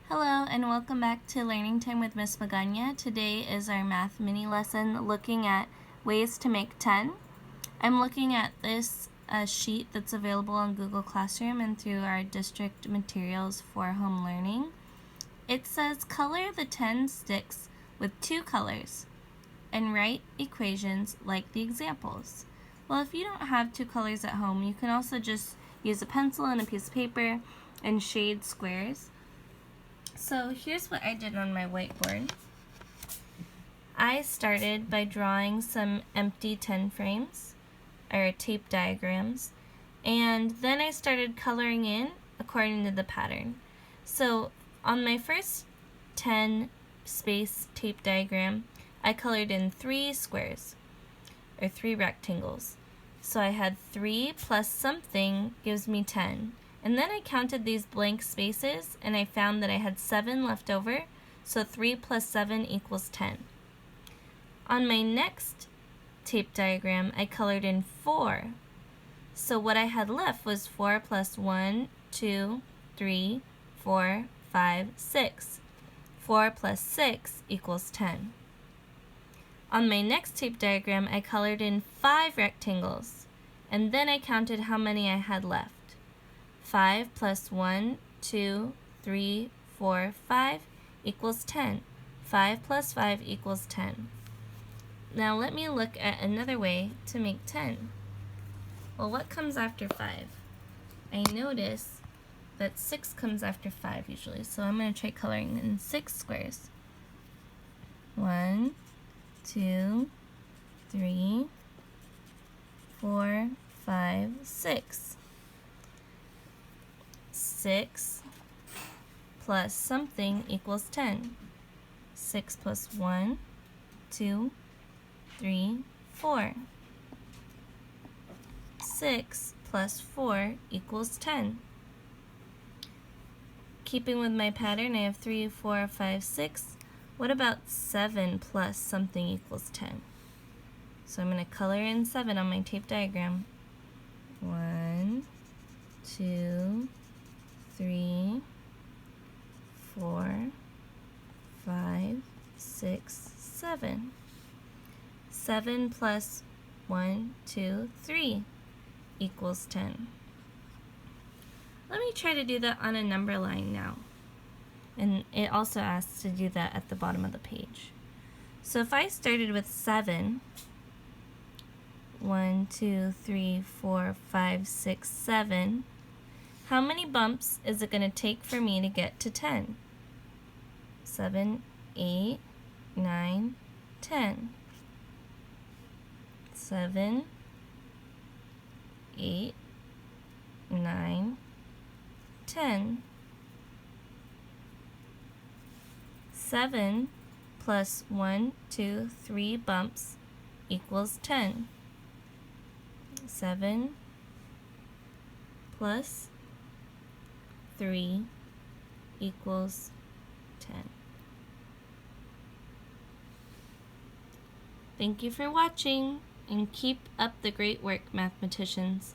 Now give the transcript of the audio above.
Hello and welcome back to Learning Time with Miss Magana. Today is our math mini lesson looking at ways to make 10. I'm looking at this sheet that's available on Google Classroom and through our district materials for home learning. It says color the 10 sticks with 2 colors and write equations like the examples. Well, if you don't have 2 colors at home, you can also just use a pencil and a piece of paper and shade squares. So here's what I did on my whiteboard. I started by drawing some empty 10 frames, or tape diagrams, and then I started coloring in according to the pattern. So on my first 10 space tape diagram, I colored in 3 squares, or 3 rectangles. So I had 3 plus something gives me 10. And then I counted these blank spaces and I found that I had 7 left over, so 3 plus 7 equals 10. On my next tape diagram, I colored in 4. So what I had left was 4 plus 1, 2, 3, 4, 5, 6. 4 plus 6 equals 10. On my next tape diagram, I colored in 5 rectangles, and then I counted how many I had left. 5 plus 1, 2, 3, 4, 5 equals 10. 5 plus 5 equals 10. Now let me look at another way to make 10. Well, what comes after 5? I notice that 6 comes after 5 usually, so I'm going to try coloring in 6 squares. 1, 2, 3, 4, 5, 6. 6 plus something equals 10. 6 plus 1, 2, 3, 4. 6 plus 4 equals 10. Keeping with my pattern, I have 3, 4, 5, 6. What about 7 plus something equals 10? So I'm going to color in 7 on my tape diagram. 1, 2, 3, 4, 5, 6, 7. 7 plus 1, 2, 3 equals 10. Let me try to do that on a number line now. And it also asks to do that at the bottom of the page. So if I started with 7, 1, 2, 3, 4, 5, 6, 7, how many bumps is it going to take for me to get to 10? 7, 8, 9, 10. 7, 8, 9, 10. 7 plus 1, 2, 3 bumps equals 10. 7 plus 3 equals 10. Thank you for watching, and keep up the great work, mathematicians.